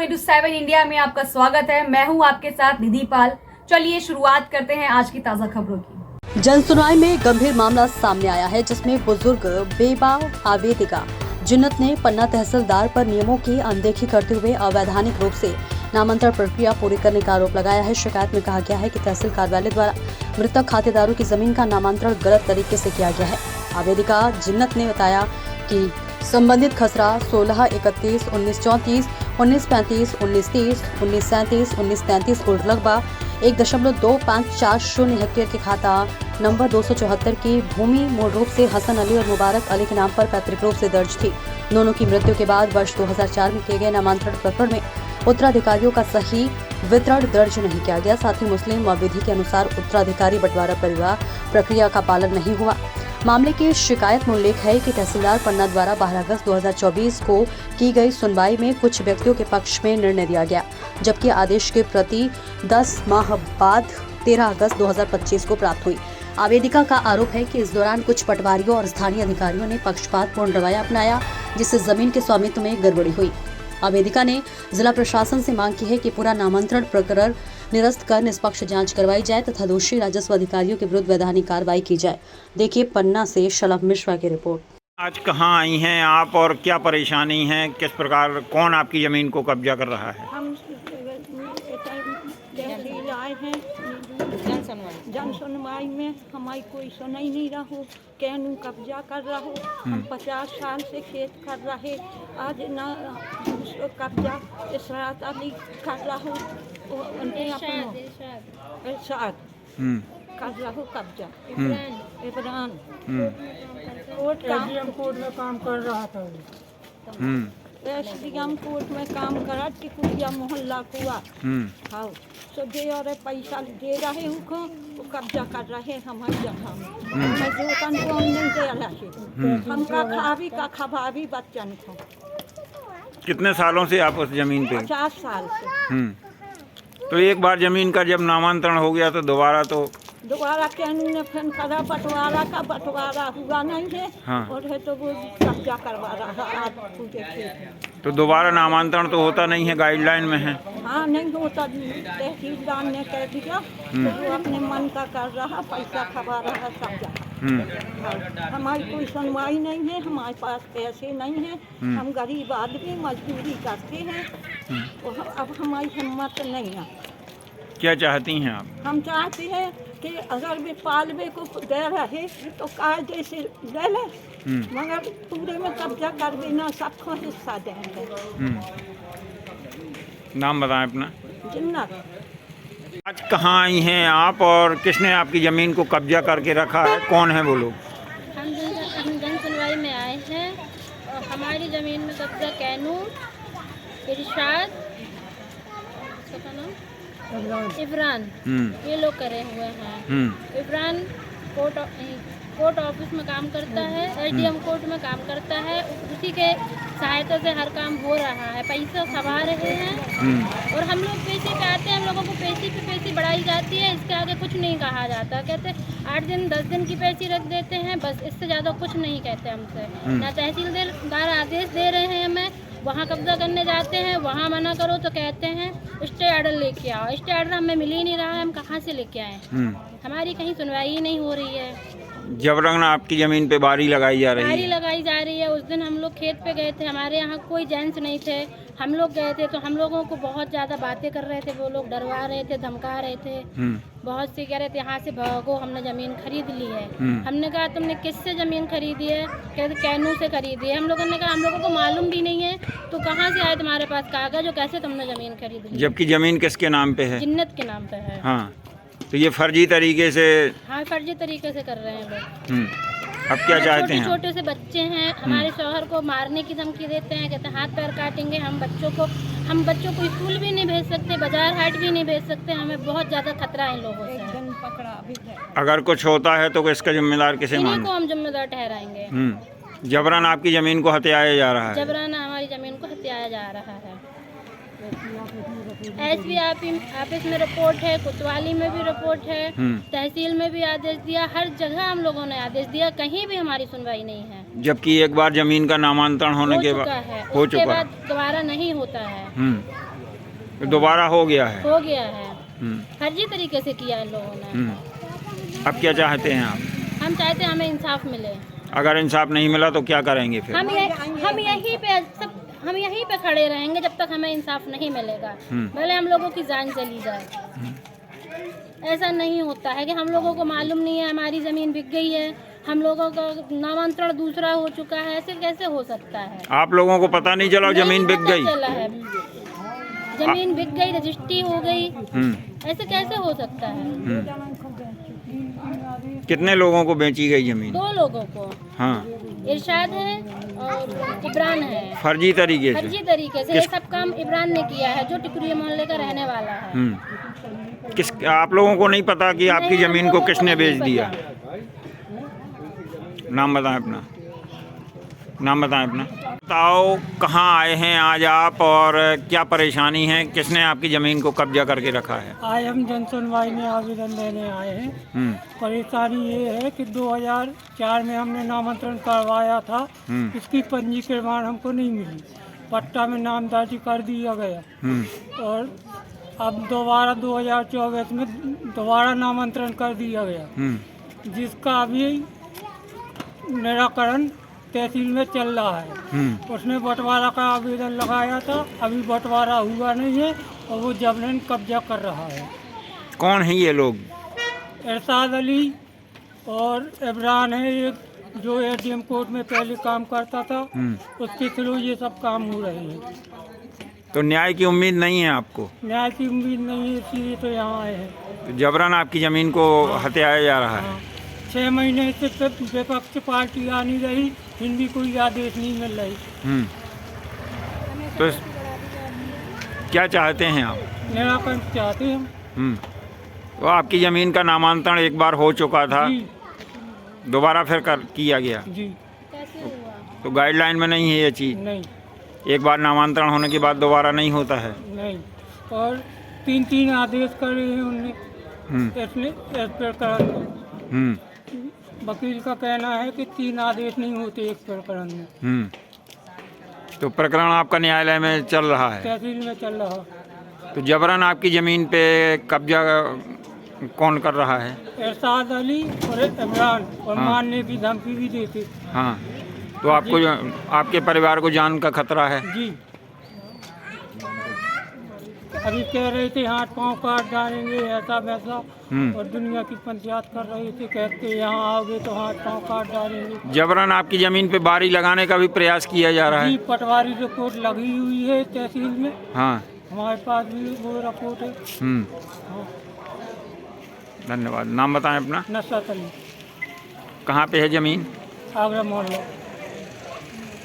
7 India में आपका स्वागत है। मैं हूं आपके साथ निधि पाल। चलिए शुरुआत करते हैं आज की ताजा खबरों की। जन सुनवाई में गंभीर मामला सामने आया है, जिसमें बुजुर्ग बेबा आवेदिका जिन्नत ने पन्ना तहसीलदार पर नियमों की अनदेखी करते हुए अवैधानिक रूप से नामांतरण प्रक्रिया पूरी करने का आरोप लगाया है। शिकायत में कहा गया है कि तहसील कार्यालय द्वारा मृतक खातेदारों की जमीन का नामांतरण गलत तरीके से किया गया है। आवेदिका जिन्नत ने बताया कि संबंधित खसरा 16, 31, 19, 34, 19, 35, 19, 30, 19, 37, 19, 33 कुल रकबा 1.2540 हेक्टेयर के खाता नंबर 274 की भूमि मूल रूप से हसन अली और मुबारक अली के नाम पर पैतृक रूप से दर्ज थी। दोनों की मृत्यु के बाद वर्ष 2004 में किए गए नामांतरण प्रकरण में उत्तराधिकारियों का सही वितरण दर्ज नहीं किया गया। साथ ही मुस्लिम व विधि के अनुसार उत्तराधिकारी बंटवारा परिवार प्रक्रिया का पालन नहीं हुआ। मामले की शिकायत में उल्लेख है कि तहसीलदार पन्ना द्वारा 12 अगस्त 2024 को की गई सुनवाई में कुछ व्यक्तियों के पक्ष में निर्णय दिया गया, जबकि आदेश की प्रति 10 माह बाद 13 अगस्त 2025 को प्राप्त हुई। आवेदिका का आरोप है कि इस दौरान कुछ पटवारियों और स्थानीय अधिकारियों ने पक्षपातपूर्ण रवैया अपनाया, जिससे जमीन के स्वामित्व में गड़बड़ी हुई। आवेदिका ने जिला प्रशासन से मांग की है कि पूरा नामांतरण प्रकरण निरस्त कर निष्पक्ष जांच करवाई जाए तथा दोषी राजस्व अधिकारियों के विरुद्ध वैधानिक कार्रवाई की जाए। देखिए पन्ना से शलभ मिश्रा की रिपोर्ट। आज कहाँ आई हैं आप और क्या परेशानी है, किस प्रकार कौन आपकी ज़मीन को कब्जा कर रहा है? हम तहसील आए हैं जन सुनवाई में, हमारी कोई सुनाई नहीं रहो, कैनू कब्जा कर रहो। हम 50 साल से खेत कर रहे, आज ना कब्जा इशरात अली कर रहो, इरशाद कर रहो कब्जा। इमरान कोर्ट में काम कर रहा था, एसडीएम कोर्ट में काम करा, टिकुलिया मोहल्ला कुआ। हाँ दे और पैसा दे रहे उनको, वो कब्जा कर रहे हमारी जगह में। हमें जोतन को हम नहीं दे रहे, हमका खावी का खबावी बच्चन को। कितने सालों से आप उस जमीन पे? 50 साल से। तो एक बार जमीन का जब नामांतरण हो गया तो दोबारा कैनू ने फिर करा, बंटवारा हुआ नहीं है। हाँ। और है तो वो कब्जा करवा रहा है आज पूरे खेत। तो दोबारा नामांतरण तो होता नहीं है, गाइडलाइन में है? हाँ नहीं होता, तहसीलदार ने कह दिया तो वो अपने मन का कर रहा, पैसा खबा रहा कब्जा। हमारी कोई सुनवाई नहीं है, हमारे पास पैसे नहीं है, हम गरीब आदमी मजदूरी करते हैं, अब हमारी हिम्मत नहीं है। क्या चाहती हैं आप? हम चाहते हैं कि अगर भी पालवे को दे रहे तो कायदे से ले ले, मगर पूरे में कब्जा कर देना, सबको हिस्सा देंगे। नाम बताएं अपना। जिन्नत। आज कहाँ आई हैं आप और किसने आपकी ज़मीन को कब्जा करके रखा है, कौन है वो लोग? हम जन सुनवाई में आए हैं और हमारी ज़मीन में कब्जा कैनू, इरशाद, इमरान ये लोग करे हुए हैं। इमरान कोर्ट ऑफिस में काम करता है, एसडीएम कोर्ट में काम करता है, उसी के सहायता से हर काम हो रहा है, पैसा खबा रहे हैं। और हम लोग पैसे पे आते हैं, हम लोगों को पैसे पे पैसे बढ़ाई जाती है, इसके आगे कुछ नहीं कहा जाता। कहते 8 दिन 10 दिन की पैसे रख देते हैं, बस इससे ज़्यादा कुछ नहीं कहते हमसे। ना तहसीलदार आदेश दे रहे हैं हमें, वहाँ कब्जा करने जाते हैं, वहाँ मना करो तो कहते हैं स्टे ऑर्डर लेके आओ। स्टे ऑर्डर हमें मिल ही नहीं रहा है, हम कहाँ से लेके आए? हमारी कहीं सुनवाई ही नहीं हो रही है। जबरन आपकी ज़मीन पे बारी लगाई जा रही है? बारी लगाई जा रही है। उस दिन हम लोग खेत पे गए थे, हमारे यहाँ कोई जेंट्स नहीं थे, हम लोग गए थे तो हम लोगों को बहुत ज़्यादा बातें कर रहे थे, वो लोग डरवा रहे थे, धमका रहे थे, बहुत सी कह रहे थे यहाँ से भागो, हमने ज़मीन खरीद ली है। हमने कहा तुमने किससे ज़मीन खरीदी है? कहते कैनू से खरीदी है। हम लोगों ने कहा हम लोगों को मालूम भी नहीं है, तो कहाँ से आए तुम्हारे पास कागज, जो कैसे तुमने ज़मीन खरीद ली? जबकि ज़मीन किसके नाम पे है? जिन्नत के नाम पे है। हाँ, तो ये फर्जी तरीके से? हाँ फर्जी तरीके से कर रहे हैं लोग। अब क्या चाहते हैं? छोटे से बच्चे हैं, हमारे शौहर को मारने की धमकी देते हैं, कहते हैं हाथ पैर काटेंगे। हम बच्चों को स्कूल भी नहीं भेज सकते, बाजार हाट भी नहीं भेज सकते, हमें बहुत ज़्यादा खतरा है इन लोगों से। अगर कुछ होता है तो इसका जिम्मेदार किसे माने? इन्हीं को हम जिम्मेदार ठहराएंगे। जबरन आपकी ज़मीन को हथियाया जा रहा है? जबरन हमारी ज़मीन को हथियाया जा रहा है। एसपी ऑफिस में रिपोर्ट है, कोतवाली में भी रिपोर्ट है, तहसील में भी आदेश दिया, हर जगह हम लोगों ने आदेश दिया, कहीं भी हमारी सुनवाई नहीं है। जबकि एक बार जमीन का नामांतरण होने के बाद हो चुका है, उसके बाद दोबारा नहीं होता है। दोबारा हो गया है। हो गया है, हम्म, फर्जी तरीके से किया है लोगों ने। अब क्या चाहते हैं आप? हम चाहते हैं हमें इंसाफ मिले। अगर इंसाफ नहीं मिला तो क्या करेंगे फिर? हम यहीं पे खड़े रहेंगे जब तक हमें इंसाफ नहीं मिलेगा। भले हम लोगों की जान चली जाए। ऐसा नहीं होता है कि हम लोगों को मालूम नहीं है हमारी ज़मीन बिक गई है, हम लोगों का नामांतरण दूसरा हो चुका है, ऐसे कैसे हो सकता है? आप लोगों को पता नहीं चला जमीन बिक गई? चला है, जमीन बिक गई, रजिस्ट्री हो गई, ऐसे कैसे हो सकता है? कितने लोगों को बेची गई जमीन? 2 लोगों को, हाँ, इरशाद है और इब्रान है। फर्जी तरीके से? फर्जी तरीके से ये सब काम इब्रान ने किया है, जो टिकुरी मोहल्ले का रहने वाला है। किस आप लोगों को नहीं पता कि आपकी नहीं, हम जमीन को लोगों को किसने नहीं बेच पता। दिया? नाम बताएं अपना, नाम बताएं अपना। बताओ कहाँ आए हैं आज आप और क्या परेशानी है? किसने आपकी ज़मीन को कब्जा करके रखा है? आज हम जन सुनवाई में आवेदन देने आए हैं। परेशानी ये है कि 2004 में हमने नामांतरण करवाया था, इसकी पंजीकरण हमको नहीं मिली, पट्टा में नाम दर्ज कर दिया गया और अब दोबारा 2024 में दोबारा नामांतरण कर दिया गया, जिसका अभी निराकरण तहसील में चल रहा है। उसने बंटवारा का आवेदन लगाया था, अभी बंटवारा हुआ नहीं है और वो जबरन कब्जा कर रहा है। कौन है ये लोग? इरशाद अली और इब्रान है एक, जो एडीएम कोर्ट में पहले काम करता था, उसके थ्रू ये सब काम हो रहे हैं। तो न्याय की उम्मीद नहीं है आपको? न्याय की उम्मीद नहीं है, इसलिए तो यहाँ आए हैं। तो जबरन आपकी ज़मीन को हथियाया जा रहा है? 6 महीने से विपक्ष पार्टी आ नहीं रही, फिर भी कोई आदेश नहीं मिल रही। तो क्या चाहते हैं आप? निराकरण चाहते हैं हम। तो आपकी ज़मीन का नामांतरण एक बार हो चुका था, जी दोबारा फिर किया गया, जी कैसे हुआ? तो गाइडलाइन में नहीं है ये चीज़? नहीं एक बार नामांतरण होने के बाद दोबारा नहीं होता है? नहीं, और 3 आदेश करे हैं उनने इसलिए इस प्रकरण में। वकील का कहना है कि 3 आदेश नहीं होते एक प्रकरण में। तो प्रकरण आपका न्यायालय में चल रहा है? तहसील में चल रहा। तो जबरन आपकी ज़मीन पे कब्जा कौन कर रहा है? इरशाद अली और इमरान, और मारने की धमकी भी देते। हाँ, तो आपको आपके परिवार को जान का खतरा है? जी, अभी कह रहे थे हाथ पांव काट डालेंगे, ऐसा वैसा, और दुनिया की पंचायत कर रहे थे, कहते यहाँ आओगे तो हाथ पांव काट डालेंगे। जबरन आपकी ज़मीन पे बारी लगाने का भी प्रयास किया जा रहा जी, है? पटवारी रिपोर्ट लगी हुई है तहसील में, हाँ, हमारे पास भी वो रिपोर्ट है। हाँ। धन्यवाद। नाम बताएं अपना। नसरत अली, कहाँ पे है ज़मीन? आगरा मोहल्ला।